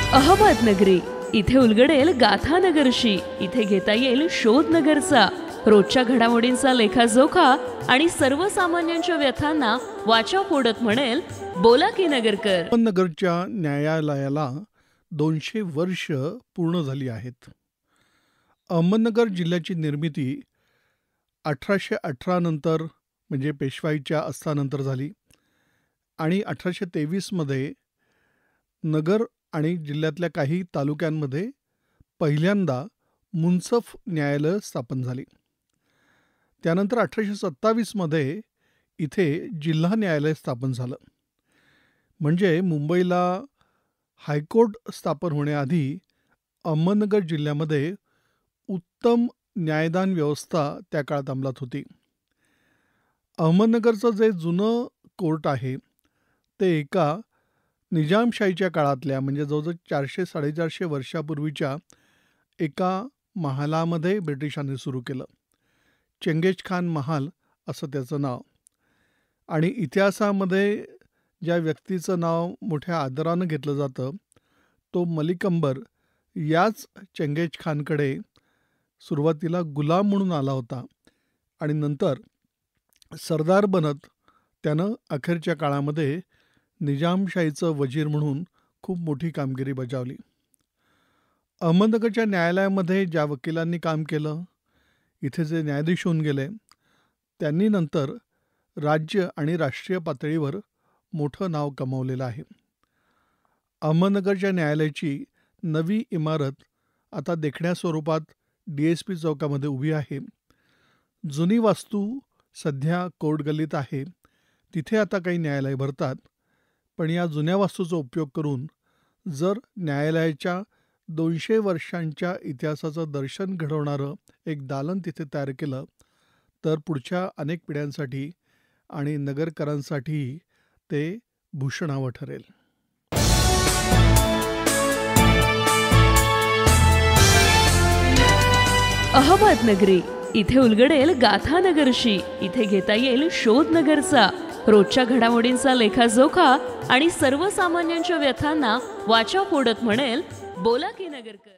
अहमदनगरी, इथे उलगडेल गाथानगरशी. इथे घेता येईल शोधनगरचा रोजच्या घडामोडींचा लेखाजोखा आणि सर्वसामान्यांच्या व्यथांना वाचा फोडत म्हणेल बोला की नगरकर. अहमदनगरच्या न्यायालयाला 200 वर्ष पूर्ण झाली आहेत. अहमदनगर जिल्ह्याची निर्मिती 1818 नंतर म्हणजे पेशवाईच्या अस्तानंतर झाली आणि 1823मध्ये नगर आणि जिल्ह्यातल्या काही तालुक्यांमध्ये पहिल्यांदा मुन्सफ न्यायालय स्थापन झाली. त्यानंतर 1827मध्ये इथे जिल्हा न्यायालय स्थापन झालं. म्हणजे मुंबईला हायकोर्ट स्थापन होण्याआधी अहमदनगर जिल्ह्यामध्ये उत्तम न्यायदान व्यवस्था त्या काळात अंमलात होती. अहमदनगरचं जे जुनं कोर्ट आहे ते एका निजामशाहीच्या काळातल्या म्हणजे जवळजवळ 400-450 वर्षापूर्वीच्या एका महालामध्ये ब्रिटिशांनी सुरू केलं. चंगेझखान महाल असं त्याचं नाव. आणि इतिहासामध्ये ज्या व्यक्तीचं नाव मोठ्या आदरानं घेतलं जातं तो मलिक अंबर याच चंगेझखानकडे सुरुवातीला गुलाम म्हणून आला होता आणि नंतर सरदार बनत त्यानं अखेरच्या काळामध्ये निजामशाहीचं वजीर म्हणून खूप मोठी कामगिरी बजावली. अहमदनगरच्या न्यायालयामध्ये ज्या वकिलांनी काम केलं, इथे जे न्यायाधीश होऊन गेले, त्यांनी नंतर राज्य आणि राष्ट्रीय पातळीवर मोठं नाव कमावलेलं आहे. अहमदनगरच्या न्यायालयाची नवी इमारत आता देखण्या स्वरूपात DSP चौकामध्ये उभी आहे. जुनी वास्तू सध्या कोर्ट गल्लीत आहे. तिथे आता काही न्यायालय भरतात. पण या जुन्या वास्तूचा उपयोग करून जर न्यायालयाच्या 200 वर्षांच्या इतिहासाचं दर्शन घडवणारं एक दालन तिथे तयार केलं तर पुढच्या अनेक पिढ्यांसाठी आणि नगरकरांसाठी ते भूषणावं ठरेल. अहमदनगरी, इथे उलगडेल गाथानगरशी. इथे घेता येईल शोधनगरचा रोजच्या घडामोडींचा लेखाजोखा आणि सर्वसामान्यांच्या व्यथांना वाचा फोडत म्हणेल बोला की नगरकर.